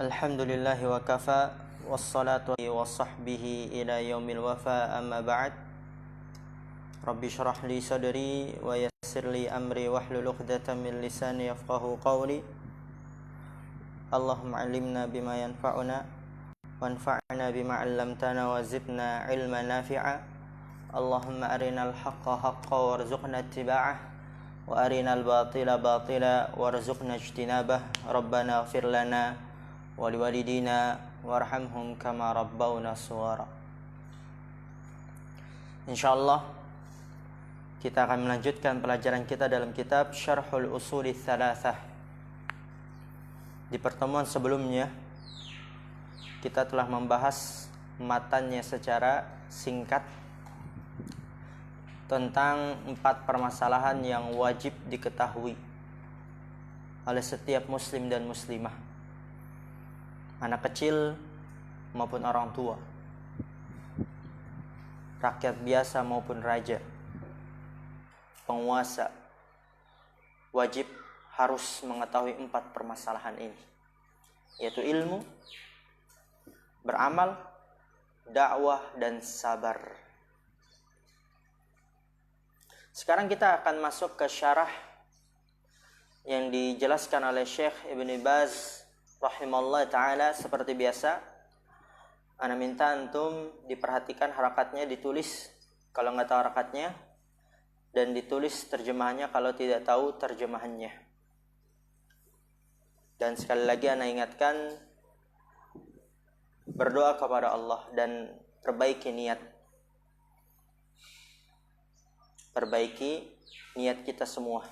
Alhamdulillahi wa kafa wassalatu wa sahbihi ila yaumil wafa amma ba'd. Rabbi syrah li sadri wa yassir li amri wahlul 'uqdatam min lisani yafqahu qawli. Allahumma 'allimna bima yanfa'una wanfa'na bima 'allamtana wa zidna 'ilman nafi'a. Allahumma arinal haqqa haqqan warzuqna ittiba'ah wa arinal batila batila warzuqna ijtinabah. Rabbana ighfir lana waliwalidina warhamhum kama rabbawna sughara. Insyaallah kita akan melanjutkan pelajaran kita dalam kitab Syarhul Usuli Tsalatsah. Di pertemuan sebelumnya kita telah membahas matannya secara singkat tentang 4 permasalahan yang wajib diketahui oleh setiap muslim dan muslimah, anak kecil maupun orang tua, rakyat biasa maupun raja, penguasa, wajib harus mengetahui 4 permasalahan ini, yaitu ilmu, beramal, dakwah, dan sabar. Sekarang kita akan masuk ke syarah yang dijelaskan oleh Syekh Ibn Baz rahimallahu ta'ala. Seperti biasa, ana minta antum diperhatikan harakatnya, ditulis kalau nggak tahu harakatnya, dan ditulis terjemahannya kalau tidak tahu terjemahannya. Dan sekali lagi ana ingatkan, berdoa kepada Allah dan perbaiki niat. Perbaiki niat kita semua.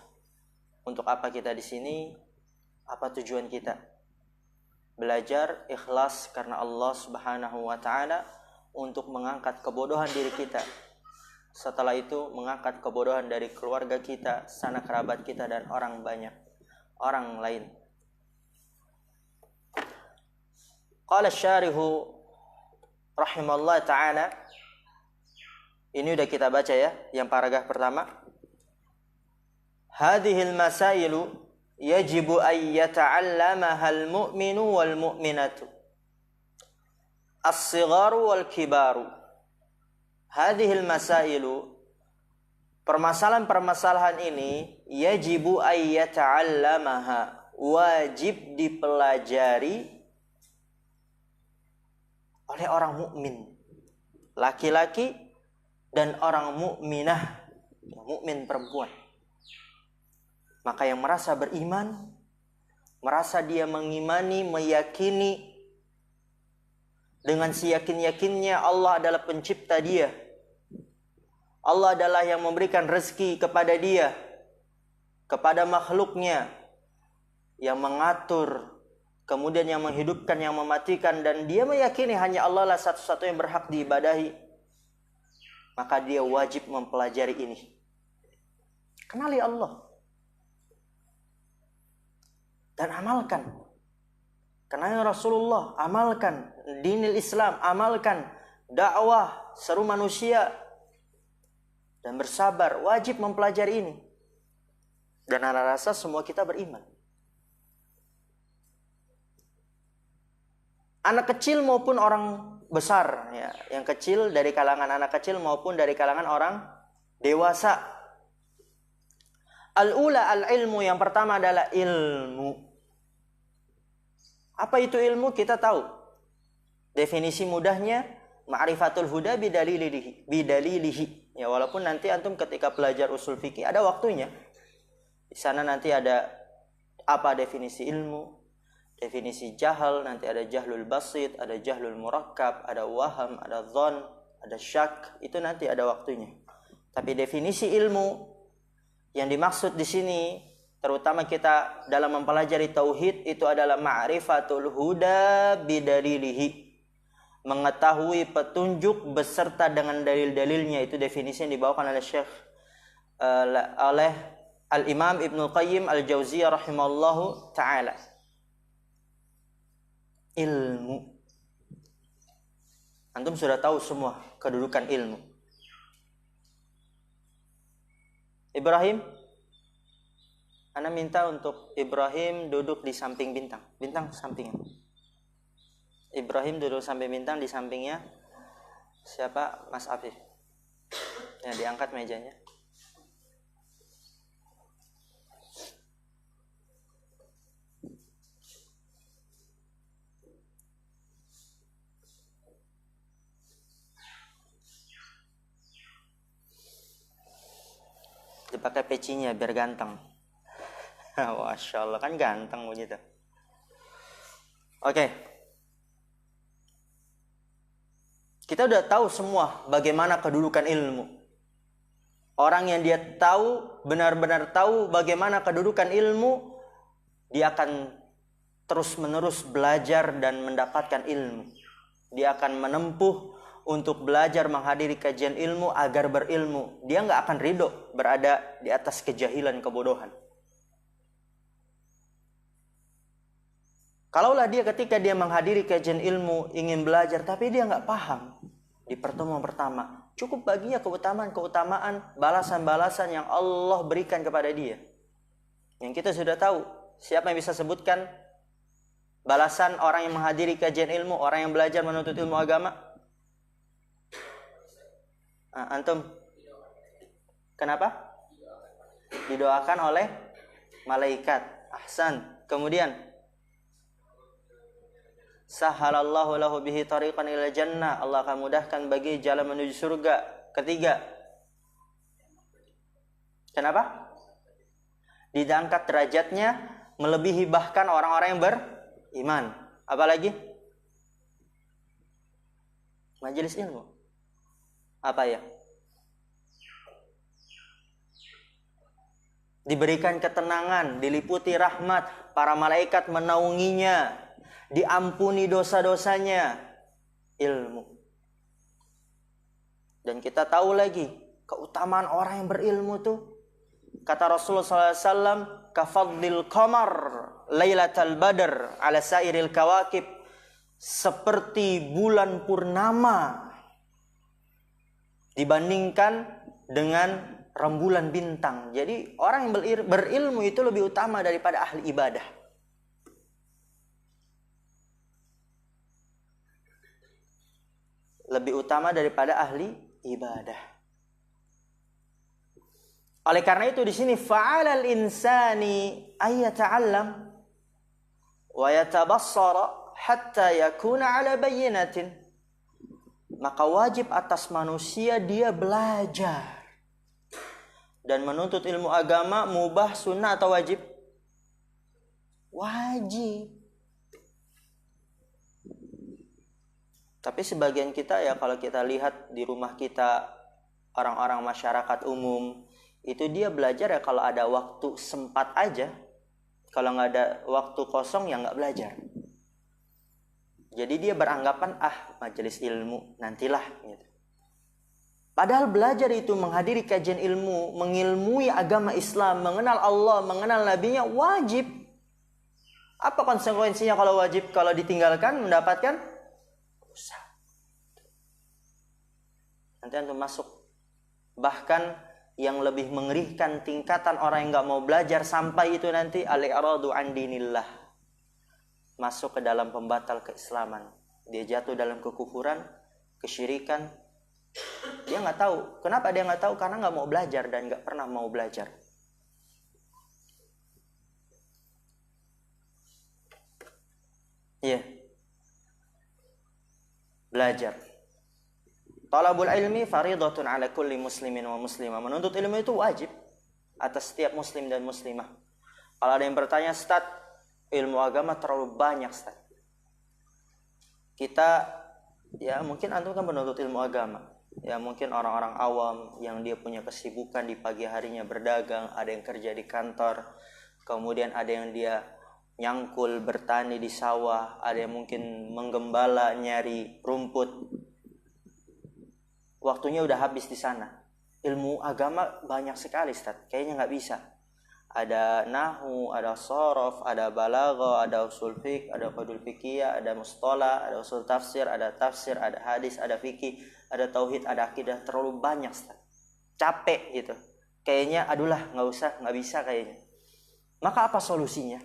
Untuk apa kita di sini? Apa tujuan kita? Belajar ikhlas karena Allah Subhanahu wa taala, untuk mengangkat kebodohan diri kita. Setelah itu mengangkat kebodohan dari keluarga kita, sanak kerabat kita, dan orang banyak orang lain. Qala syarihu rahimallahu taala. Ini udah kita baca ya, yang paragraf pertama. Hadhil masailu yajibu ay yata'allamaha al-mu'minu wal mu'minatu as-sigharu wal kibaru. Hadhil masailu, permasalahan-permasalahan ini, yajibu ay yata'allamaha, wajib dipelajari oleh orang mukmin, laki-laki dan orang mukminah, mukmin perempuan. Maka yang merasa beriman, merasa dia mengimani, meyakini dengan seyakin-yakinnya Allah adalah pencipta dia, Allah adalah yang memberikan rezeki kepada dia, kepada makhluknya, yang mengatur, kemudian yang menghidupkan, yang mematikan, dan dia meyakini hanya Allah lah satu-satu yang berhak diibadahi. Maka dia wajib mempelajari ini. Kenali Allah dan amalkan. Kenali Rasulullah, amalkan dinil Islam, amalkan dakwah, seru manusia, dan bersabar. Wajib mempelajari ini. Dan ana rasa semua kita beriman. Anak kecil maupun orang besar, ya, yang kecil dari kalangan anak kecil maupun dari kalangan orang dewasa. Al-ula al-ilmu, yang pertama adalah ilmu. Apa itu ilmu? Kita tahu. Definisi mudahnya, ma'rifatul huda bidalilihi. Ya, walaupun nanti antum ketika belajar usul fikih ada waktunya. Di sana nanti ada apa definisi ilmu, definisi jahal, nanti ada jahlul basit, ada jahlul murakkab, ada waham, ada dhon, ada syak, itu nanti ada waktunya. Tapi definisi ilmu yang dimaksud di sini, terutama kita dalam mempelajari tauhid, itu adalah ma'rifatul huda bidalilihi, mengetahui petunjuk beserta dengan dalil-dalilnya. Itu definisi yang dibawakan oleh Syekh oleh Al-Imam Ibnul Qayyim Al-Jauziyah rahimallahu ta'ala. Ilmu. Antum sudah tahu semua kedudukan ilmu. Ibrahim, ana minta untuk Ibrahim duduk di samping bintang. Bintang sampingan. Ibrahim duduk samping Bintang, di sampingnya siapa? Mas Afif. Ya, diangkat mejanya. Dipakai pecinya biar ganteng. Masya Allah, kan ganteng begitu. Oke. Kita udah tahu semua bagaimana kedudukan ilmu. Orang yang dia tahu, benar-benar tahu bagaimana kedudukan ilmu, dia akan terus-menerus belajar dan mendapatkan ilmu. Dia akan menempuh untuk belajar menghadiri kajian ilmu agar berilmu. Dia nggak akan ridho berada di atas kejahilan, kebodohan. Kalaulah dia ketika dia menghadiri kajian ilmu ingin belajar tapi dia nggak paham di pertemuan pertama, cukup baginya keutamaan-keutamaan, balasan-balasan yang Allah berikan kepada dia. Yang kita sudah tahu, siapa yang bisa sebutkan balasan orang yang menghadiri kajian ilmu, orang yang belajar menuntut ilmu agama? Antum? Kenapa? Didoakan oleh malaikat. Ahsan. Kemudian sahalallahu lahu bihi tariqan ila jannah. Allah akan mudahkan bagi jalan menuju surga. Ketiga. Kenapa? Diangkat derajatnya melebihi bahkan orang-orang yang beriman. Apalagi? Majelis ilmu. Apa ya? Diberikan ketenangan, diliputi rahmat, para malaikat menaunginya, diampuni dosa-dosanya, ilmu. Dan kita tahu lagi keutamaan orang yang berilmu tuh, kata Rasulullah SAW, kafadlil qamar lailatal badr ala sairil kawakib, seperti bulan purnama dibandingkan dengan rembulan bintang. Jadi orang yang berilmu itu lebih utama daripada ahli ibadah. Lebih utama daripada ahli ibadah. Oleh karena itu di sini fa'alal insani ayyata'allam wa yatabassara hatta yakuna 'ala bayyinatin. Maka wajib atas manusia dia belajar dan menuntut ilmu agama, mubah, sunnah atau wajib? Wajib. Tapi sebagian kita ya, kalau kita lihat di rumah kita, orang-orang masyarakat umum, itu dia belajar ya kalau ada waktu sempat aja. Kalau nggak ada waktu kosong ya nggak belajar. Jadi dia beranggapan majelis ilmu nantilah gitu. Padahal belajar itu menghadiri kajian ilmu, mengilmui agama Islam, mengenal Allah, mengenal nabinya wajib. Apa konsekuensinya kalau wajib? Kalau ditinggalkan mendapatkan dosa. Nanti antum masuk. Bahkan yang lebih mengerikan tingkatan orang yang nggak mau belajar sampai itu nanti al-i'radu an dinillah. Masuk ke dalam pembatal keislaman. Dia jatuh dalam kekufuran, kesyirikan. Dia nggak tahu. Kenapa dia nggak tahu? Karena nggak mau belajar dan nggak pernah mau belajar. Iya. Belajar. Talabul ilmi faridatun ala kulli muslimin wa muslimah. Menuntut ilmu itu wajib atas setiap muslim dan muslimah. Kalau ada yang bertanya, Ustaz, ilmu agama terlalu banyak, Ustaz. Kita, ya mungkin antum kan menuntut ilmu agama. Ya mungkin orang-orang awam yang dia punya kesibukan di pagi harinya berdagang, ada yang kerja di kantor, kemudian ada yang dia nyangkul bertani di sawah, ada yang mungkin menggembala nyari rumput. Waktunya udah habis di sana. Ilmu agama banyak sekali, Ustaz. Kayaknya nggak bisa. Ada nahu, ada sorof, ada balaghah, ada usul fiqh, ada qadul fiqhiyah, ada mustalah, ada usul tafsir, ada hadis, ada fikih, ada tauhid, ada akidah. Terlalu banyak, Ustaz. Capek gitu. Kayaknya nggak bisa kayaknya. Maka apa solusinya?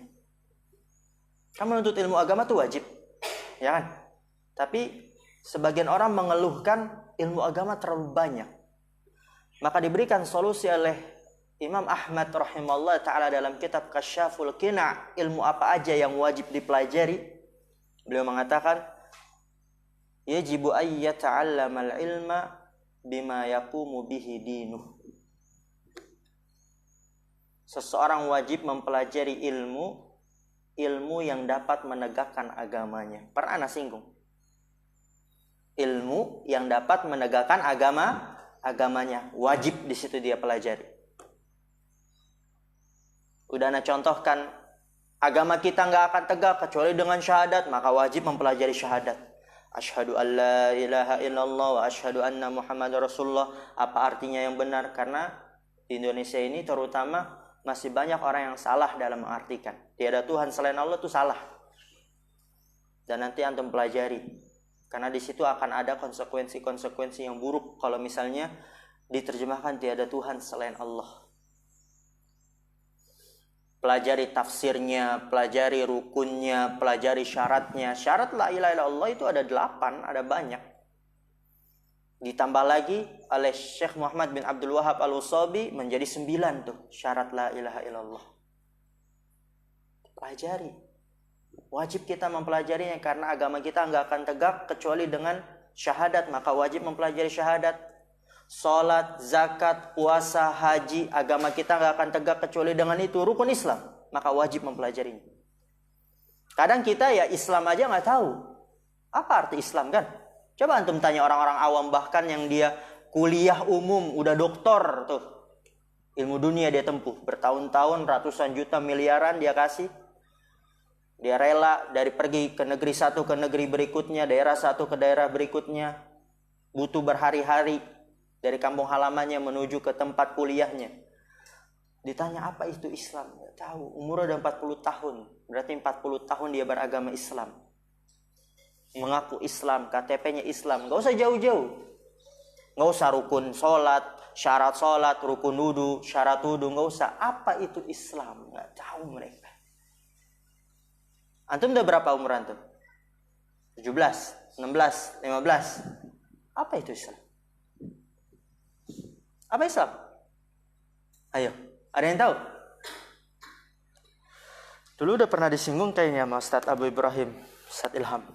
Kan menuntut ilmu agama tuh wajib. Ya kan? Tapi sebagian orang mengeluhkan ilmu agama terlalu banyak. Maka diberikan solusi oleh Imam Ahmad rahimahullah ta'ala dalam kitab Kasyaful Qina', ilmu apa aja yang wajib dipelajari. Beliau mengatakan, yajibu ayyata'allamal ilma bima yaqumu bihi dinuh. Seseorang wajib mempelajari ilmu yang dapat menegakkan agamanya. Pernah ana singgung. Ilmu yang dapat menegakkan agamanya, wajib di situ dia pelajari. Udah ana contohkan, agama kita nggak akan tegak kecuali dengan syahadat, maka wajib mempelajari syahadat. Asyhadu an la ilaha illallah wa asyhadu anna Muhammadar Rasulullah. Apa artinya yang benar? Karena di Indonesia ini terutama masih banyak orang yang salah dalam mengartikan. Tiada Tuhan selain Allah itu salah. Dan nanti antum pelajari. Karena di situ akan ada konsekuensi-konsekuensi yang buruk kalau misalnya diterjemahkan tiada Tuhan selain Allah. Pelajari tafsirnya, pelajari rukunnya, pelajari syaratnya. Syarat la ilaha illallah itu ada 8, ada banyak. Ditambah lagi oleh Syekh Muhammad bin Abdul Wahab Al-Usabi menjadi 9 tuh syarat la ilaha illallah. Pelajari. Wajib kita mempelajarinya karena agama kita nggak akan tegak kecuali dengan syahadat. Maka wajib mempelajari syahadat. Salat, zakat, puasa, haji, agama kita nggak akan tegak kecuali dengan itu, rukun Islam. Maka wajib mempelajarinya. Kadang kita ya Islam aja nggak tahu. Apa arti Islam kan? Coba antum tanya orang-orang awam, bahkan yang dia kuliah umum, udah doktor tuh. Ilmu dunia dia tempuh. Bertahun-tahun, ratusan juta, miliaran dia kasih. Dia rela dari pergi ke negeri satu ke negeri berikutnya, daerah satu ke daerah berikutnya. Butuh berhari-hari dari kampung halamannya menuju ke tempat kuliahnya. Ditanya apa itu Islam? Nggak tahu. Umur udah 40 tahun. Berarti 40 tahun dia beragama Islam. Mengaku Islam, KTP-nya Islam. Nggak usah jauh-jauh. Nggak usah rukun syarat, rukun wudu, syarat wudu. Nggak usah. Apa itu Islam? Nggak tahu mereka. Antum udah berapa umur antum? 17, 16, 15. Apa itu Islam? Apa Islam? Ayo, ada yang tahu? Dulu udah pernah disinggung kayaknya sama Ustadz Abu Ibrahim, Ustadz Ilham.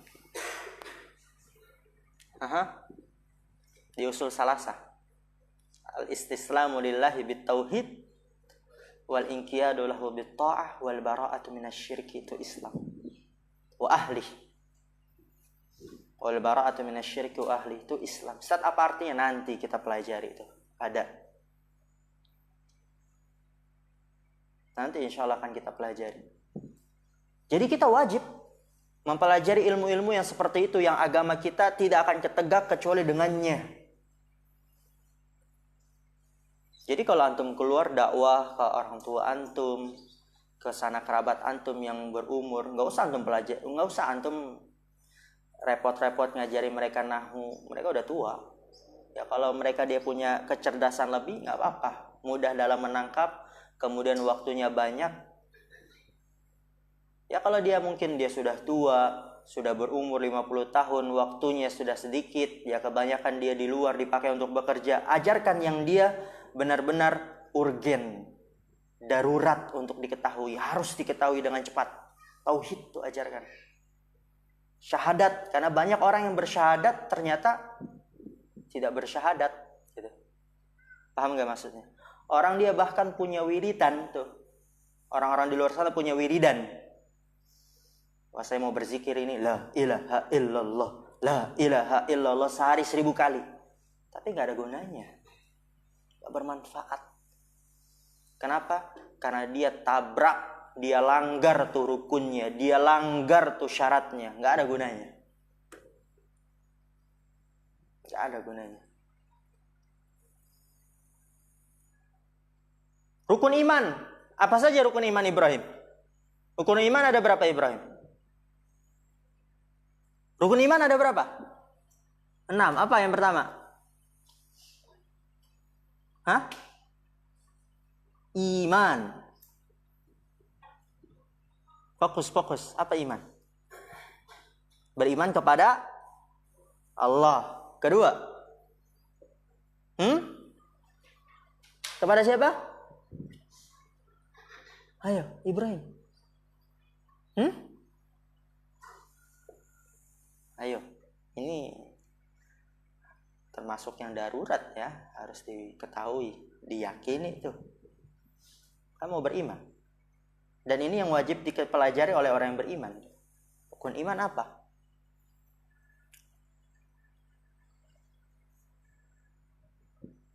Di usul salasah. Al-istislamu lillahi bit-tauhid wal inqiyadu lahu bit-ta'ah wal bara'atu minasyirki, itu Islam. Wa ahli. Wal bara'atu minasyirki wa ahli, itu Islam. Ustadz, apa artinya? Nanti kita pelajari itu. Ada. Nanti insya Allah akan kita pelajari. Jadi kita wajib mempelajari ilmu-ilmu yang seperti itu, yang agama kita tidak akan tegak kecuali dengannya. Jadi kalau antum keluar dakwah ke orang tua antum, ke sana kerabat antum yang berumur, nggak usah antum pelajari, nggak usah antum repot-repot ngajari mereka nahwu, mereka udah tua. Ya kalau mereka dia punya kecerdasan lebih, nggak apa-apa, mudah dalam menangkap, kemudian waktunya banyak. Ya kalau dia mungkin dia sudah tua, sudah berumur 50 tahun, waktunya sudah sedikit, ya kebanyakan dia di luar dipakai untuk bekerja. Ajarkan yang dia benar-benar urgen, darurat untuk diketahui, harus diketahui dengan cepat. Tauhid itu ajarkan. Syahadat, karena banyak orang yang bersyahadat ternyata tidak bersyahadat, gitu. Paham gak maksudnya? Orang dia bahkan punya wiridan tuh. Orang-orang di luar sana punya wiridan. Wah, saya mau berzikir ini, la ilaha illallah, la ilaha illallah sehari 1000 kali. Tapi gak ada gunanya. Gak bermanfaat. Kenapa? Karena dia tabrak, dia langgar tuh rukunnya, dia langgar tuh syaratnya. Gak ada gunanya. Gak ada gunanya. Rukun iman. Apa saja rukun iman Ibrahim? Rukun iman ada berapa Ibrahim? Rukun iman ada berapa? 6. Apa yang pertama? Hah? Iman. Fokus. Apa iman? Beriman kepada Allah. Kedua, kepada siapa? Ayo, Ibrahim. Ayo, ini termasuk yang darurat ya, harus diketahui, diyakini itu. Kamu beriman. Dan ini yang wajib dipelajari oleh orang yang beriman. Rukun iman apa?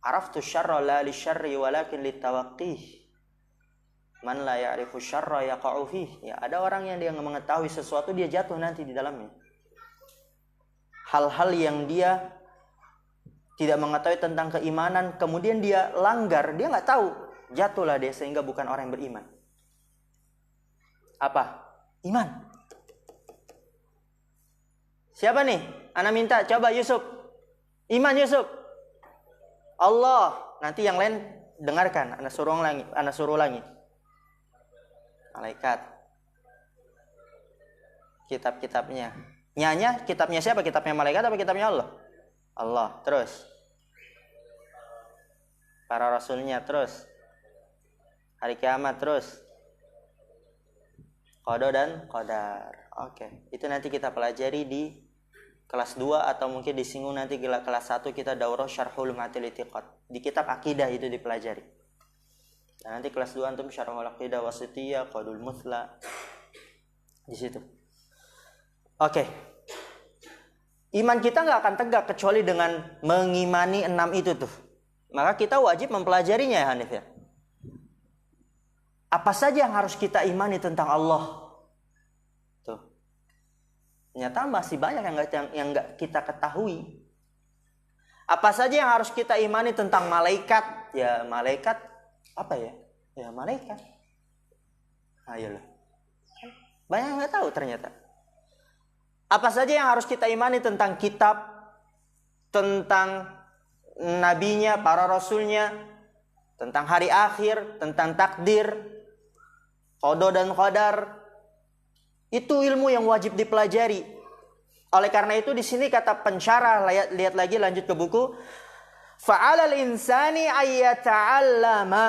Araftu syarra la li syarri walakin li tawaqqih. Man la ya'rifu syarra yaqa'u fih. Ya, ada orang yang dia mengetahui sesuatu, dia jatuh nanti di dalamnya. Hal-hal yang dia tidak mengetahui tentang keimanan, kemudian dia langgar, dia nggak tahu, jatuhlah dia sehingga bukan orang yang beriman. Apa? Iman. Siapa nih? Ana minta coba Yusuf. Iman Yusuf. Allah. Nanti yang lain dengarkan. Ana suruh lagi. Malaikat. Kitab-kitabnya. Nyanya kitabnya siapa? Kitabnya malaikat apa kitabnya Allah? Allah. Terus. Para rasulnya terus. Hari kiamat terus. Qada dan qadar. Oke. Itu nanti kita pelajari di kelas 2 atau mungkin disinggung nanti kelas 1 kita daurah syarhul matil itiqad. Di kitab akidah itu dipelajari. Dan nanti kelas 2 antum syarhul aqidah wasitiyah, qadul muthla. Di situ. Oke. Iman kita nggak akan tegak kecuali dengan mengimani 6 itu tuh. Maka kita wajib mempelajarinya ya Hanif ya. Apa saja yang harus kita imani tentang Allah? Tuh. Ternyata masih banyak yang nggak kita ketahui. Apa saja yang harus kita imani tentang malaikat? Ya malaikat apa ya? Ya malaikat. Ayolah. Banyak yang nggak tahu ternyata. Apa saja yang harus kita imani tentang kitab, tentang nabinya, para rasulnya, tentang hari akhir, tentang takdir, qada dan qadar. Itu ilmu yang wajib dipelajari. Oleh karena itu di sini kata pensyarah, lihat lagi lanjut ke buku. Fa'alal insani ayyata'allama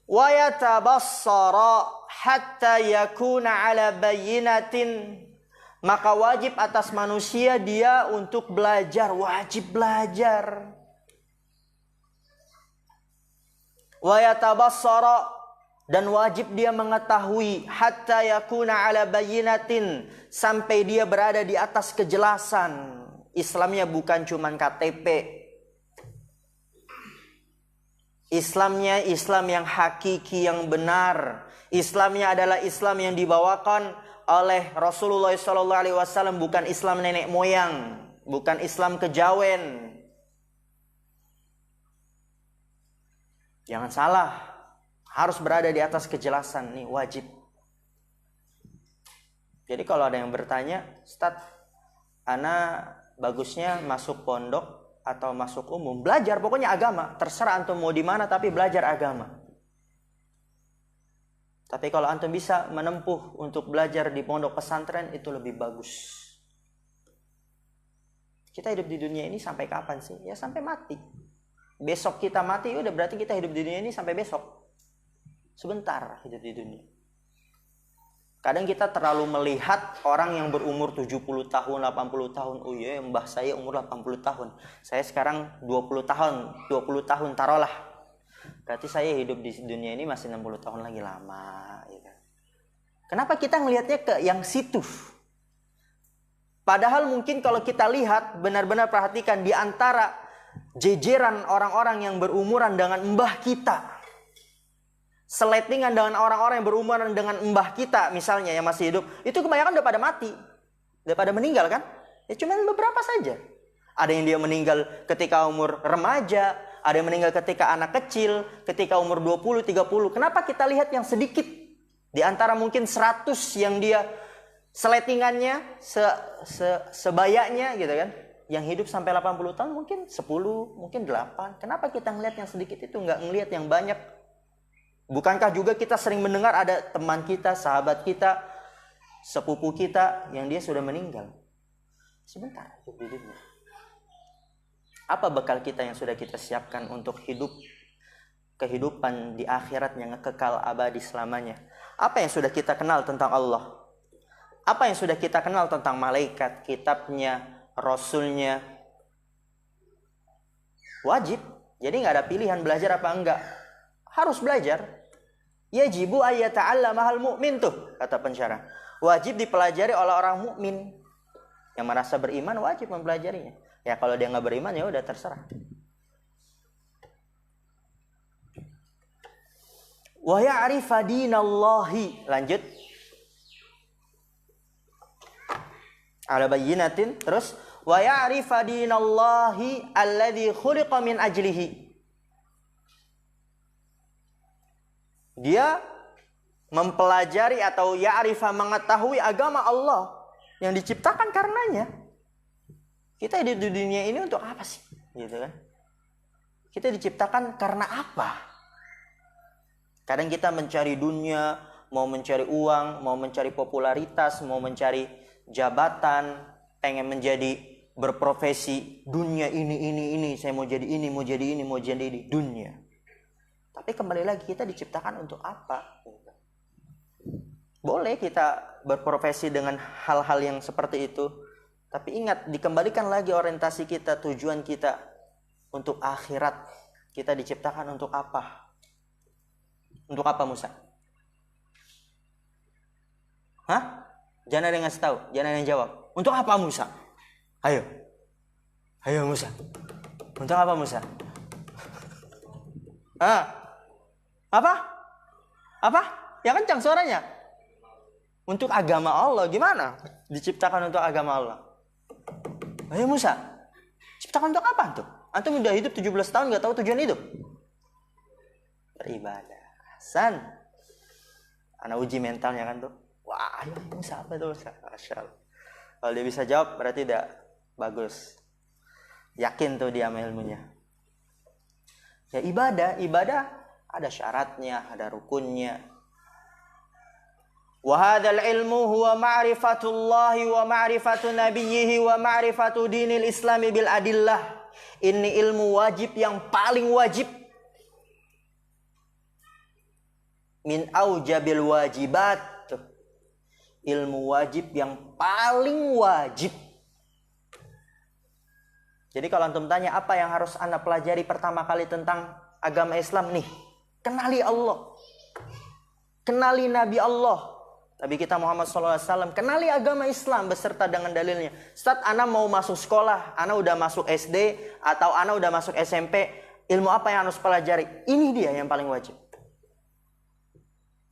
wa yatabassara hatta yakuna ala bayyinatin. Maka wajib atas manusia dia untuk belajar, wajib belajar. Wa yatabassara, dan wajib dia mengetahui hatta yakuna ala bayyinatin, sampai dia berada di atas kejelasan. Islamnya bukan cuman KTP. Islamnya Islam yang hakiki, yang benar. Islamnya adalah Islam yang dibawakan oleh Rasulullah SAW, bukan Islam nenek moyang, bukan Islam kejawen. Jangan salah. Harus berada di atas kejelasan, nih wajib. Jadi kalau ada yang bertanya, Ustaz, ana bagusnya masuk pondok atau masuk umum? Belajar pokoknya agama, terserah antum mau di mana tapi belajar agama. Tapi kalau antum bisa menempuh untuk belajar di pondok pesantren itu lebih bagus. Kita hidup di dunia ini sampai kapan sih? Ya sampai mati. Besok kita mati, udah berarti kita hidup di dunia ini sampai besok. Sebentar hidup di dunia. Kadang kita terlalu melihat orang yang berumur 70 tahun, 80 tahun. Oh iya, mbah saya umur 80 tahun. Saya sekarang 20 tahun taruhlah. Berarti saya hidup di dunia ini masih 60 tahun lagi, lama. Gitu. Kenapa kita ngelihatnya ke yang situ? Padahal mungkin kalau kita lihat, benar-benar perhatikan di antara jejeran orang-orang yang berumuran dengan mbah kita, seletingan dengan orang-orang yang berumuran dengan mbah kita misalnya yang masih hidup, itu kebanyakan udah pada mati, udah pada meninggal kan? Ya cuma beberapa saja. Ada yang dia meninggal ketika umur remaja, ada yang meninggal ketika anak kecil, ketika umur 20, 30. Kenapa kita lihat yang sedikit? Di antara mungkin 100 yang dia seletingannya, sebayanya gitu kan. Yang hidup sampai 80 tahun mungkin 10, mungkin 8. Kenapa kita ngelihat yang sedikit itu, nggak ngelihat yang banyak? Bukankah juga kita sering mendengar ada teman kita, sahabat kita, sepupu kita yang dia sudah meninggal? Sebentar hidup di dunia. Apa bekal kita yang sudah kita siapkan untuk kehidupan di akhirat yang kekal abadi selamanya? Apa yang sudah kita kenal tentang Allah? Apa yang sudah kita kenal tentang malaikat, kitabnya, rasulnya? Wajib. Jadi nggak ada pilihan belajar apa enggak. Harus belajar. Yajibu ayyata'allamahal mu'min tuh, kata pensyarah. Wajib dipelajari oleh orang mukmin. Yang merasa beriman wajib mempelajarinya. Ya kalau dia nggak beriman ya udah terserah. Wa ya'rifa dinallahi. Lanjut. Ala bayyinatin. Terus wa ya'rifa dinallahi alladzi khuliqa min ajlihi. Dia mempelajari atau ya'rifa mengetahui agama Allah yang diciptakan karenanya. Kita hidup di dunia ini untuk apa sih? Gitu kan? Kita diciptakan karena apa? Kadang kita mencari dunia, mau mencari uang, mau mencari popularitas, mau mencari jabatan, pengen menjadi berprofesi dunia ini, saya mau jadi ini, mau jadi ini, mau jadi ini, dunia. Tapi kembali lagi kita diciptakan untuk apa? Boleh kita berprofesi dengan hal-hal yang seperti itu, tapi ingat, dikembalikan lagi orientasi kita, tujuan kita untuk akhirat. Kita diciptakan untuk apa? Untuk apa, Musa? Hah? Jangan ada yang ngasih tahu, jangan ada yang jawab. Untuk apa, Musa? Ayo Musa. Untuk apa, Musa? Apa? Ya kencang suaranya. Untuk agama Allah. Gimana? Diciptakan untuk agama Allah. Ayo Musa. Ciptakan untuk apa tuh? Antum udah hidup 17 tahun gak tahu tujuan hidup? Beribadah. Hasan. Anak uji mentalnya kan tuh. Wah, ayo Musa apa tuh Musa? Masya Allah. Kalau dia bisa jawab berarti udah bagus. Yakin tuh dia sama ilmunya. Ya ibadah ada syaratnya, ada rukunnya. Wa hadzal ilmu huwa ma'rifatullahi wa ma'rifatu nabiyhi wa ma'rifatu dinil islami bil adillah. Ini ilmu wajib yang paling wajib. Min aujabil wajibat. Ilmu wajib yang paling wajib. Jadi kalau antum tanya apa yang harus anda pelajari pertama kali tentang agama Islam nih, kenali Allah, kenali Nabi Allah, Nabi kita Muhammad SAW, kenali agama Islam beserta dengan dalilnya. Saat anda mau masuk sekolah, anda udah masuk SD atau anda udah masuk SMP, ilmu apa yang harus pelajari? Ini dia yang paling wajib.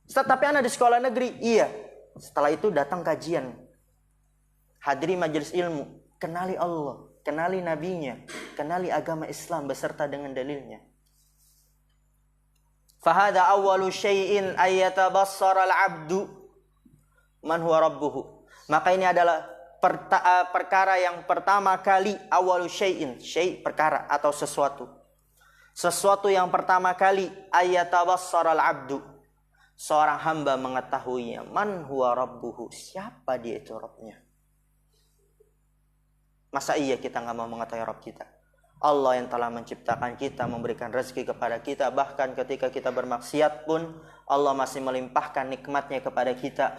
Saat tapi anda di sekolah negeri, iya. Setelah itu datang kajian, hadiri majelis ilmu, kenali Allah, kenali nabinya, kenali agama Islam beserta dengan dalilnya. Fahada awwalu syai'in ayyatabassara al-'abdu man huwa rabbuhu. Maka ini adalah perkara yang pertama kali, awwalu syai'in, syai' perkara atau sesuatu. Sesuatu yang pertama kali ayyatabassara al-'abdu. Seorang hamba mengetahuinya, man huwa rabbuhu, siapa dia itu Rabbnya. Masa iya kita gak mau mengetahui Rabb kita? Allah yang telah menciptakan kita, memberikan rezeki kepada kita. Bahkan ketika kita bermaksiat pun Allah masih melimpahkan nikmatnya kepada kita.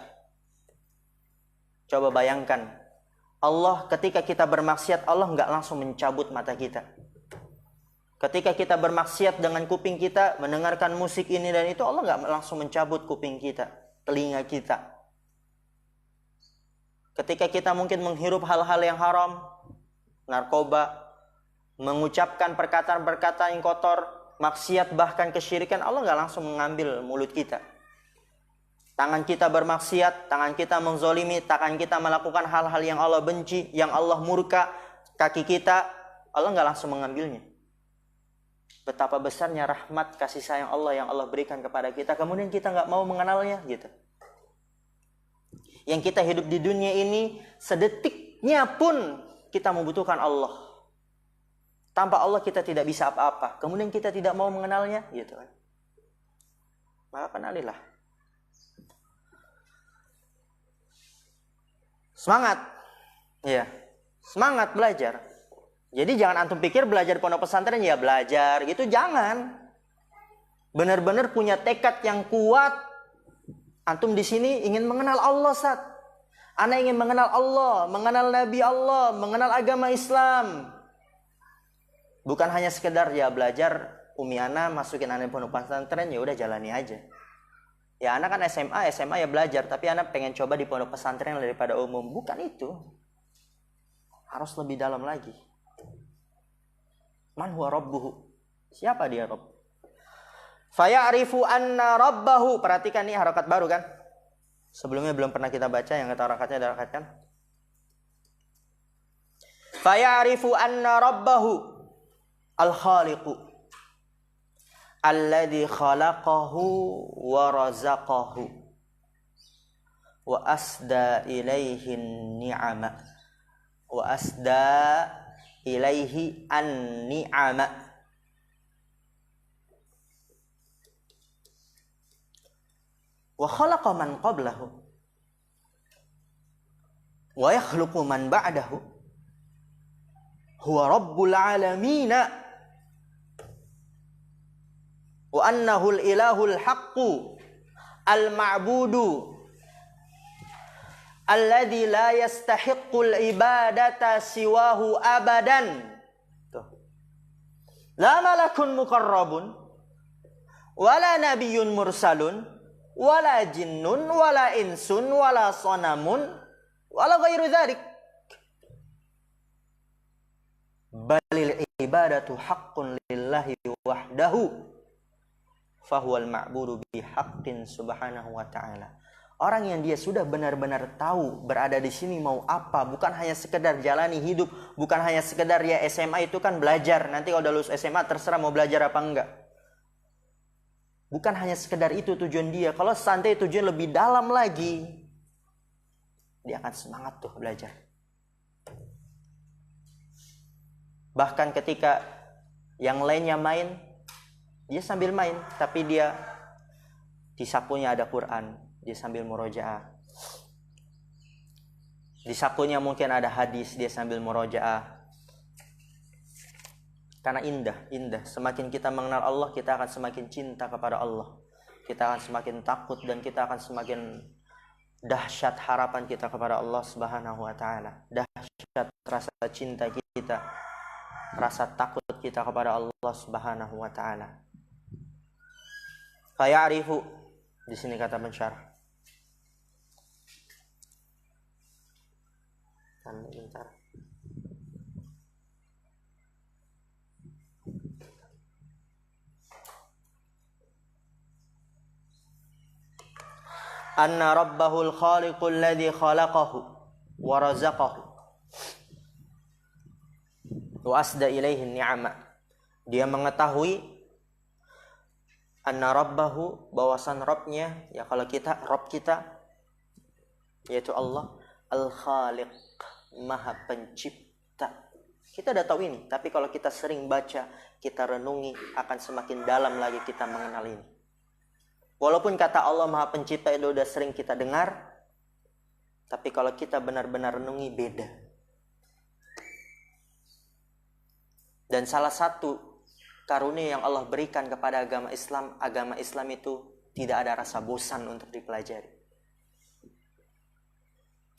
Coba bayangkan, Allah ketika kita bermaksiat, Allah gak langsung mencabut mata kita. Ketika kita bermaksiat dengan kuping kita, mendengarkan musik ini dan itu, Allah gak langsung mencabut kuping kita, telinga kita. Ketika kita mungkin menghirup hal-hal yang haram, narkoba, mengucapkan perkataan-perkataan yang kotor, maksiat bahkan kesyirikan, Allah gak langsung mengambil mulut kita. Tangan kita bermaksiat, tangan kita menzolimi, tangan kita melakukan hal-hal yang Allah benci, yang Allah murka, kaki kita, Allah gak langsung mengambilnya. Betapa besarnya rahmat kasih sayang Allah yang Allah berikan kepada kita, kemudian kita gak mau mengenalnya gitu. Yang kita hidup di dunia ini, sedetiknya pun kita membutuhkan Allah. Tanpa Allah kita tidak bisa apa-apa. Kemudian kita tidak mau mengenalnya, gitu kan. Maka kenalilah. Semangat. Ya. Semangat belajar. Jadi jangan antum pikir belajar di pondok pesantren ya belajar gitu, jangan. Benar-benar punya tekad yang kuat. Antum di sini ingin mengenal Allah, Ustaz. Ana ingin mengenal Allah, mengenal Nabi Allah, mengenal agama Islam. Bukan hanya sekedar ya belajar umi ana masukin ana di pondok pesantren ya udah jalani aja. Ya anak kan SMA ya belajar, tapi anak pengen coba di pondok pesantren daripada umum. Bukan itu. Harus lebih dalam lagi. Man huwa rabbuhu? Siapa dia Rabb? Faya'rifu anna rabbahu. Perhatikan nih harokat baru kan? Sebelumnya belum pernah kita baca, yang kata harakatnya ada harokat kan? Faya'rifu anna rabbahu al-khaliqu alladhi khalaqahu wa razaqahu wa asda ilaihi ni'ama wa asda ilaihi an-ni'ama wa khalaqa man qablahu wa yakhluqu man ba'dahu huwa rabbul alamina wa annahu al-ilahul haqqu al-ma'budu alladzi la yastahiqqul ibadata siwahu abadan. Tuh. La malakun muqarrabun wala nabiyyun mursalun wala jinnun wala insun wala sanamun wala ghairu dzalik. Balil ibadatu haqqun lillahi wahdahu fahuwal ma'budu bihaqqin subhanahu wa ta'ala. Orang yang dia sudah benar-benar tahu berada di sini mau apa, bukan hanya sekedar jalani hidup, bukan hanya sekedar ya SMA itu kan belajar, nanti kalau udah lulus SMA terserah mau belajar apa enggak. Bukan hanya sekedar itu tujuan dia. Kalau santai tujuan lebih dalam lagi, dia akan semangat tuh belajar. Bahkan ketika yang lainnya main, dia sambil main, tapi dia di sakunya ada Quran. Dia sambil murojaah. Di sakunya mungkin ada hadis, dia sambil murojaah. Karena indah. Semakin kita mengenal Allah, kita akan semakin cinta kepada Allah. Kita akan semakin takut dan kita akan semakin dahsyat harapan kita kepada Allah Subhanahu wa taala. Dahsyat rasa cinta kita, rasa takut kita kepada Allah Subhanahu wa taala. Faya'rifu, di sini kata pensyarah. Bentar. Anna rabbahul khaliqul ladzi khalaqahu wa razaqahu wa asda ilaihi ni'ama. Dia mengetahui anna rabbahu, bawasan Rabbnya, ya kalau kita Rabb kita yaitu Allah al-khaliq, maha pencipta. Kita udah tahu ini, tapi kalau kita sering baca, kita renungi, akan semakin dalam lagi kita mengenal ini. Walaupun kata Allah maha pencipta itu udah sering kita dengar, tapi kalau kita benar-benar renungi beda. Dan salah satu karunia yang Allah berikan kepada agama Islam itu tidak ada rasa bosan untuk dipelajari.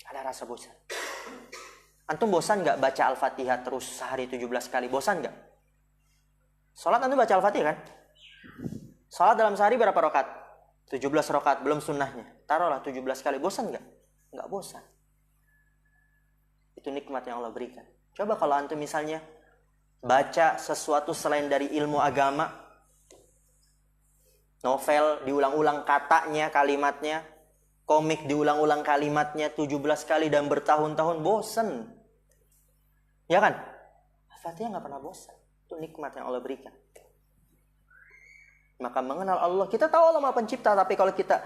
Ada rasa bosan. Antum bosan gak baca Al-Fatihah terus sehari 17 kali? Bosan gak? Salat antum baca Al-Fatihah kan? Salat dalam sehari berapa rakaat? 17 rakaat belum sunnahnya. Taruhlah 17 kali. Bosan gak? Gak bosan. Itu nikmat yang Allah berikan. Coba kalau antum misalnya baca sesuatu selain dari ilmu agama, novel diulang-ulang katanya, kalimatnya, komik diulang-ulang kalimatnya 17 kali dan bertahun-tahun, bosan. Ya kan? Al-Fatihah gak pernah bosan. Itu nikmat yang Allah berikan. Maka mengenal Allah, kita tahu Allah maha pencipta, tapi kalau kita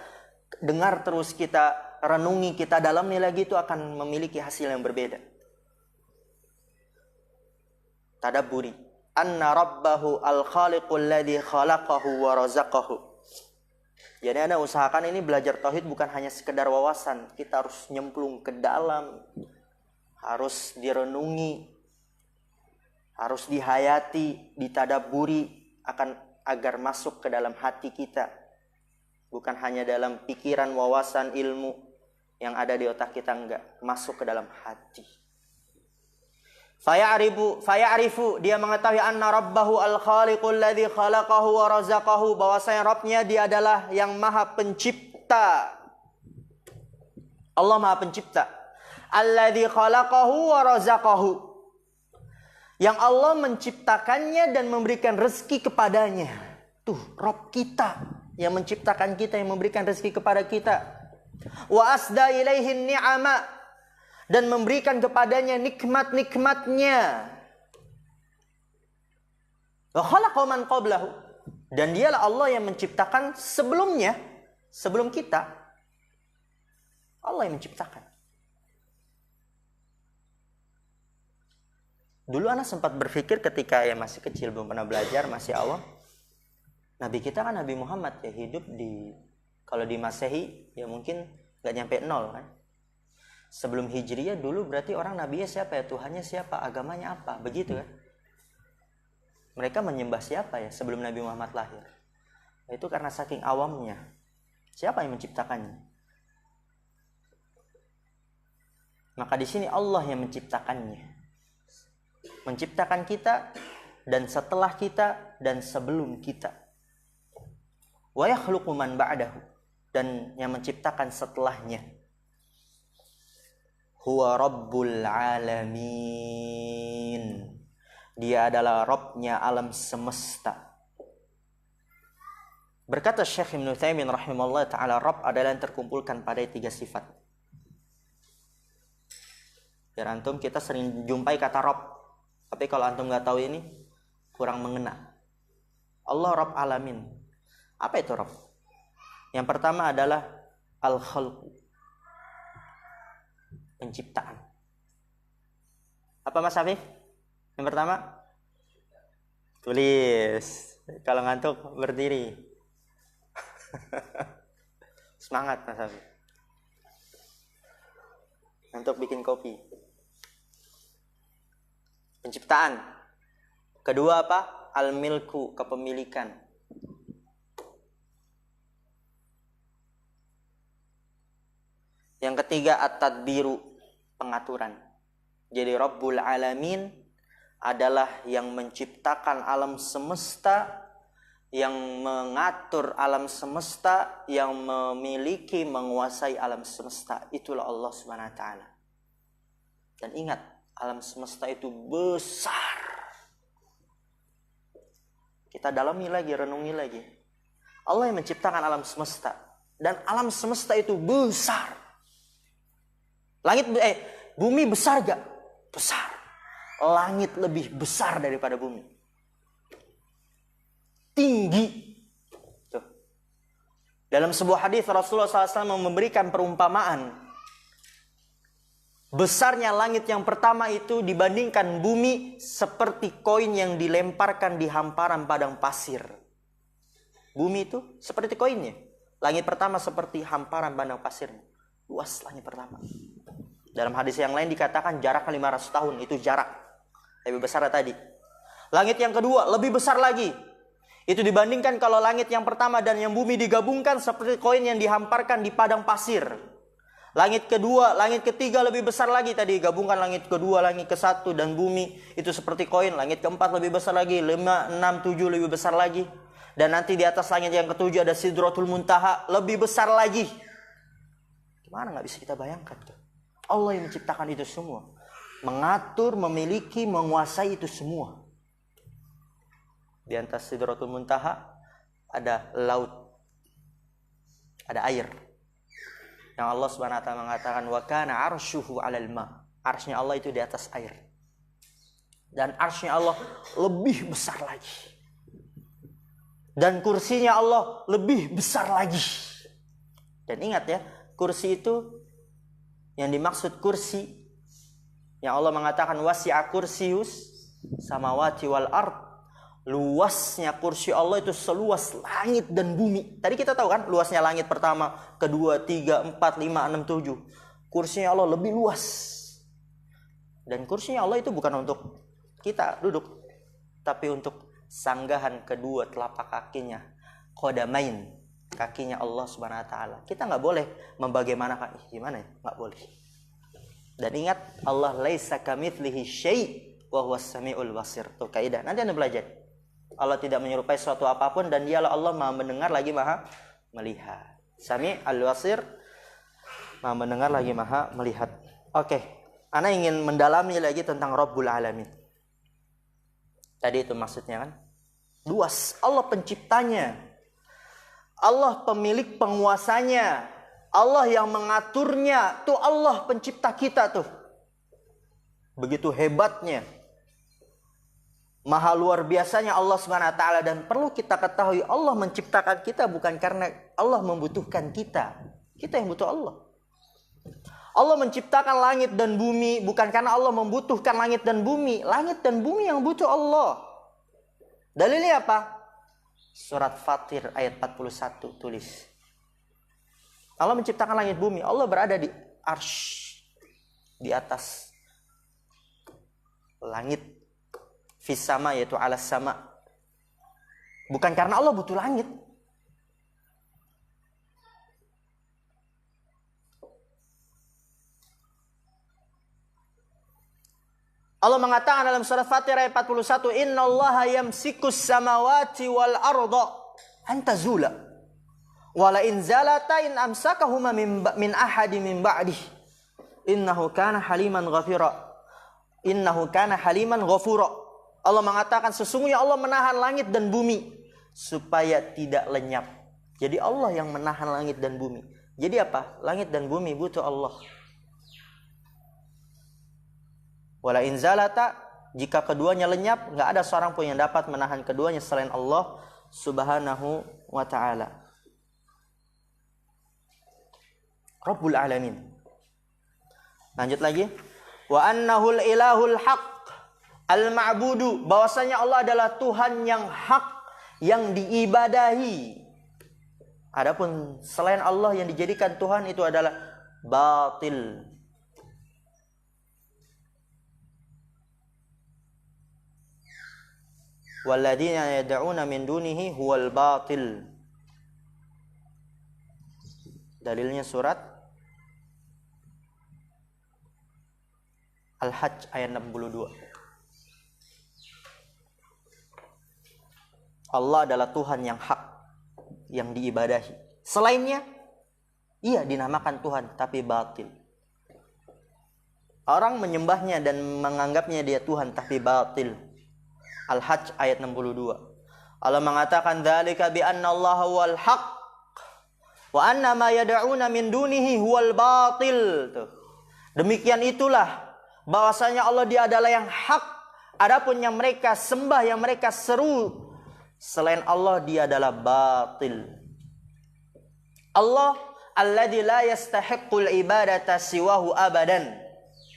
dengar terus, kita renungi, kita dalami lagi, itu akan memiliki hasil yang berbeda. Tadabburi. Anna rabbahu al-khaliqul ladzi khalaqahu wa razaqahu. Jadi Anda usahakan ini belajar tauhid bukan hanya sekedar wawasan. Kita harus nyemplung ke dalam. Harus direnungi. harus dihayati, ditadaburi agar masuk ke dalam hati kita. Bukan hanya dalam pikiran, wawasan, ilmu yang ada di otak kita, enggak, masuk ke dalam hati. Faya'rifu, dia mengetahui anna rabbahu al-khaliqul ladzi khalaqahu wa razaqahu, bahwasanya Rabbnya dia adalah yang Maha Pencipta. Allah Maha Pencipta. Alladzi khalaqahu wa razaqahu, yang Allah menciptakannya dan memberikan rezeki kepadanya. Tuh, Rabb kita yang menciptakan kita, yang memberikan rezeki kepada kita. Wa asda ilaihin ni'ama, dan memberikan kepadanya nikmat-nikmatnya. Wa khalaqa man qablahu, dan dialah Allah yang menciptakan sebelumnya, sebelum kita. Allah yang menciptakan. Dulu anak sempat berpikir ketika ya masih kecil, belum pernah belajar, masih awam. Nabi kita kan Nabi Muhammad ya, hidup kalau di Masehi ya mungkin gak nyampe 0 kan. Sebelum Hijriyah dulu berarti orang Nabinya siapa ya? Tuhannya siapa? Agamanya apa? Begitu kan? Mereka menyembah siapa ya sebelum Nabi Muhammad lahir? Itu karena saking awamnya. Siapa yang menciptakannya? Maka di sini Allah yang menciptakannya. Menciptakan kita, dan setelah kita, dan sebelum kita. Wa yakhluqu man ba'dahu, dan yang menciptakan setelahnya. Huwa Rabbul Alamin, dia adalah Rabbnya alam semesta. Berkata Syekh Ibnu Utsaimin rahimahullah ta'ala, Rabb adalah yang terkumpulkan pada 3 sifat. Biar antum, kita sering jumpai kata Rabb, tapi kalau antum gak tahu ini kurang mengena. Allah Rabb Alamin. Apa itu Rabb? Yang pertama adalah Al-Khalqu, penciptaan. Apa Mas Afif? Yang pertama? Tulis. Kalau ngantuk berdiri. Semangat Mas Afif. Ngantuk bikin kopi. Penciptaan. Kedua apa? Al-milku, kepemilikan. Yang ketiga at-tadbiru, pengaturan. Jadi Rabbul Alamin adalah yang menciptakan alam semesta, yang mengatur alam semesta, yang memiliki, menguasai alam semesta. Itulah Allah Subhanahu wa taala. Dan ingat, alam semesta itu besar. Kita dalami lagi, renungi lagi. Allah yang menciptakan alam semesta, dan alam semesta itu besar. Bumi besar gak? Besar. Langit lebih besar daripada bumi. Tinggi. Tuh. Dalam sebuah hadis Rasulullah SAW memberikan perumpamaan. Besarnya langit yang pertama itu dibandingkan bumi seperti koin yang dilemparkan di hamparan padang pasir. Bumi itu seperti koinnya. Langit pertama seperti hamparan padang pasir. Luas langit pertama. Dalam hadis yang lain dikatakan jarak 500 tahun, itu jarak. Lebih besar tadi. Langit yang kedua lebih besar lagi. Itu dibandingkan kalau langit yang pertama dan yang bumi digabungkan seperti koin yang dihamparkan di padang pasir. Langit kedua, langit ketiga lebih besar lagi tadi. Gabungkan langit kedua, langit ke-1 dan bumi. Itu seperti koin. Langit keempat lebih besar lagi. 5, 6, 7 lebih besar lagi. Dan nanti di atas langit yang ketujuh ada Sidratul Muntaha. Lebih besar lagi. Gimana gak bisa kita bayangkan tuh? Allah yang menciptakan itu semua. Mengatur, memiliki, menguasai itu semua. Di atas Sidratul Muntaha ada laut. Ada air. Yang Allah Subhanahu wa taala mengatakan wa kana 'arshuhu 'alal ma. Arsy-Nya Allah itu di atas air. Dan arsy-Nya Allah lebih besar lagi. Dan kursinya Allah lebih besar lagi. Dan ingat ya, kursi itu yang dimaksud kursi yang Allah mengatakan wasi'a kursiyus samawati wal ard. Luasnya kursi Allah itu seluas langit dan bumi. Tadi kita tahu kan luasnya langit pertama, kedua, 3, 4, 5, 6, 7. Kursinya Allah lebih luas. Dan kursinya Allah itu bukan untuk kita duduk, tapi untuk sanggahan kedua telapak kakinya, qadamain, kakinya Allah Subhanahu wa taala. Kita nggak boleh membagaimanakan, gimana ya? Nggak boleh. Dan ingat, Allah laisa kamitslihi syai' wa huwas samiul basir. Tuh kaidah. Nanti Anda belajar. Allah tidak menyerupai suatu apapun dan dialah Allah Maha mendengar lagi Maha melihat. Sami al-basir, Maha mendengar lagi Maha melihat. Oke. Ana ingin mendalami lagi tentang Rabbul Alamin. Tadi itu maksudnya kan? Luas. Allah penciptanya. Allah pemilik penguasanya. Allah yang mengaturnya. Tuh Allah pencipta kita tuh. Begitu hebatnya. Maha luar biasanya Allah SWT. Dan perlu kita ketahui, Allah menciptakan kita bukan karena Allah membutuhkan kita. Kita yang butuh Allah. Allah menciptakan langit dan bumi bukan karena Allah membutuhkan langit dan bumi. Langit dan bumi yang butuh Allah. Dalilnya apa? Surat Fatir ayat 41 tulis. Allah menciptakan langit bumi. Allah berada di arsy, di atas langit. Fis sama, yaitu alas sama. Bukan karena Allah butuh langit. Allah mengatakan dalam surat Fatir ayat 41, "Innallaha yamsikus samawati wal arda an tazula. Wala in zalata in amsakahuma min ahadi min ba'dih. Innahu kana haliman ghafira." Innahu kana haliman ghafura. Allah mengatakan sesungguhnya Allah menahan langit dan bumi supaya tidak lenyap. Jadi Allah yang menahan langit dan bumi. Jadi apa? Langit dan bumi butuh Allah. Wala in zalata, jika keduanya lenyap, enggak ada seorang pun yang dapat menahan keduanya selain Allah Subhanahu wa taala. Rabbul Alamin. Lanjut lagi. Wa annahul ilahul haq al-ma'budu, bahwasanya Allah adalah Tuhan yang hak, yang diibadahi. Adapun selain Allah yang dijadikan Tuhan itu adalah batil. Walladzina yad'una min dunihi huwal batil. Dalilnya surat Al-Hajj ayat 62. Allah adalah Tuhan yang hak, yang diibadahi. Selainnya, iya dinamakan Tuhan, tapi batil. Orang menyembahnya dan menganggapnya dia Tuhan, tapi batil. Al-Hajj ayat 62. Allah mengatakan, "Dzalika bi anna Allah huwal haq wa anna ma yad'una min dunihi huwal batil." Tuh. Demikian itulah bahwasanya Allah dia adalah yang hak. Adapun yang mereka sembah, yang mereka seru selain Allah, dia adalah batil. Allah alladzi la yastahiqqul ibadata siwahu abadan.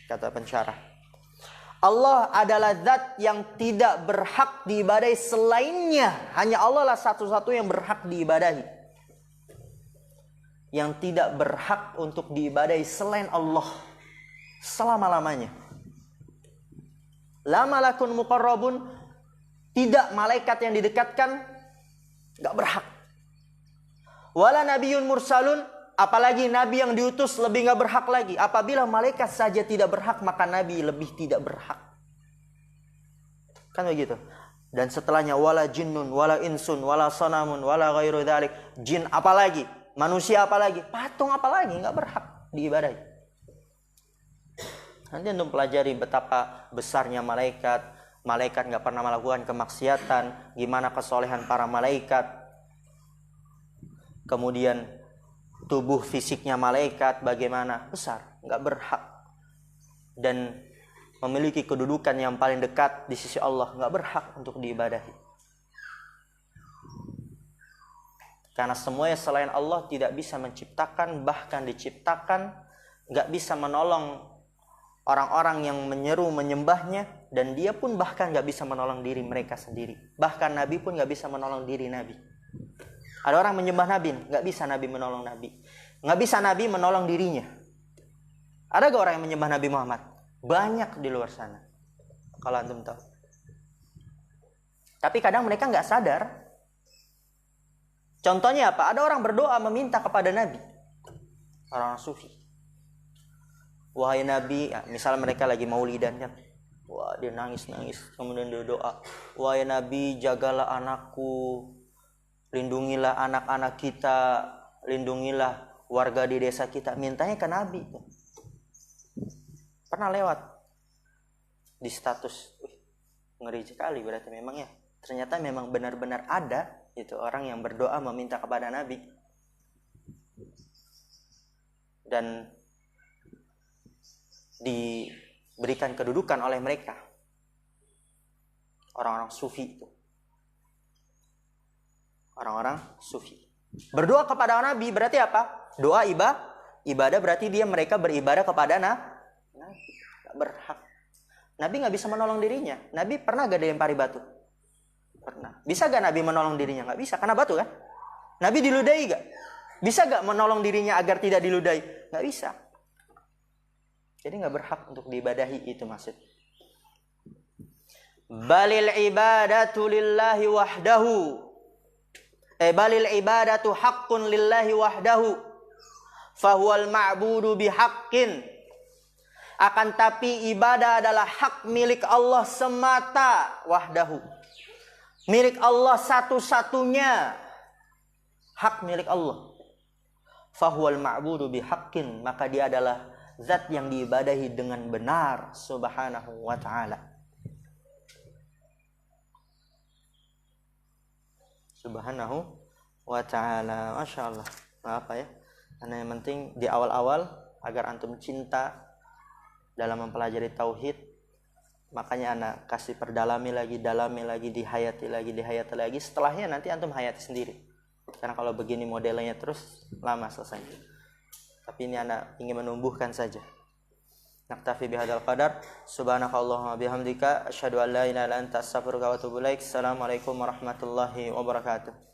Kata pensyarah. Allah adalah zat yang tidak berhak diibadahi selainnya. Hanya Allah lah satu-satu yang berhak diibadahi. Yang tidak berhak untuk diibadahi selain Allah selama-lamanya. La malakun muqarrabun, tidak malaikat yang didekatkan, gak berhak. Wala nabiyyun mursalun, apalagi nabi yang diutus lebih gak berhak lagi. Apabila malaikat saja tidak berhak, maka nabi lebih tidak berhak. Kan begitu. Dan setelahnya wala jinnun, wala insun, wala sanamun, wala ghairu dzalik. Jin apalagi, manusia apalagi, patung apalagi, gak berhak diibadahi. Nanti untuk pelajari betapa besarnya malaikat. Malaikat gak pernah melakukan kemaksiatan. Gimana kesolehan para malaikat. Kemudian tubuh fisiknya malaikat bagaimana? Besar, gak berhak. Dan memiliki kedudukan yang paling dekat di sisi Allah. Gak berhak untuk diibadahi. Karena semuanya selain Allah tidak bisa menciptakan, bahkan diciptakan, gak bisa menolong orang-orang yang menyeru menyembahnya, dan dia pun bahkan gak bisa menolong diri mereka sendiri. Bahkan Nabi pun gak bisa menolong diri Nabi. Ada orang menyembah Nabi, gak bisa Nabi menolong Nabi. Gak bisa Nabi menolong dirinya. Ada gak orang yang menyembah Nabi Muhammad? Banyak di luar sana. Kalau antum tahu. Tapi kadang mereka nggak sadar. Contohnya apa? Ada orang berdoa meminta kepada Nabi. Orang sufi. Wahai Nabi, misal mereka lagi maulidan kan. Wah, dia nangis-nangis. Kemudian dia doa. Wahai Nabi, jagalah anakku. Lindungilah anak-anak kita. Lindungilah warga di desa kita. Mintanya ke Nabi. Pernah lewat di status. Ngeri sekali berarti memang ya. Ternyata memang benar-benar ada itu orang yang berdoa meminta kepada Nabi. Dan diberikan kedudukan oleh mereka. Orang-orang sufi itu. Orang-orang sufi. Berdoa kepada Nabi berarti apa? Doa ibadah berarti mereka beribadah kepada Nabi. Gak berhak. Nabi gak bisa menolong dirinya. Nabi pernah gak dilempari batu? Pernah. Bisa gak Nabi menolong dirinya? Gak bisa, karena batu kan? Nabi diludahi gak? Bisa gak menolong dirinya agar tidak diludahi? Gak bisa. Jadi gak berhak untuk diibadahi, itu maksud. Balil ibadatu lillahi wahdahu. Balil ibadatu haqqun lillahi wahdahu. Fahuwal ma'budu bihaqqin. Akan tapi ibadah adalah hak milik Allah semata, wahdahu. Milik Allah satu-satunya. Hak milik Allah. Fahuwal ma'budu bihaqqin. Maka dia adalah zat yang diibadahi dengan benar. Subhanahu wa ta'ala. Subhanahu wa ta'ala. Masya Allah. Apa ya? Karena yang penting di awal-awal agar antum cinta dalam mempelajari tauhid, makanya anak kasih perdalami lagi, dihayati lagi. Setelahnya nanti antum hayati sendiri. Karena kalau begini modelnya terus lama selesai. Tapi ini anak ingin menumbuhkan saja. Naktafi bihadzal qadar. Subhanakallahumma bihamdika asyhadu an la ilaha illa anta astaghfiruka wa atubu ilaik. Assalamualaikum warahmatullahi wabarakatuh.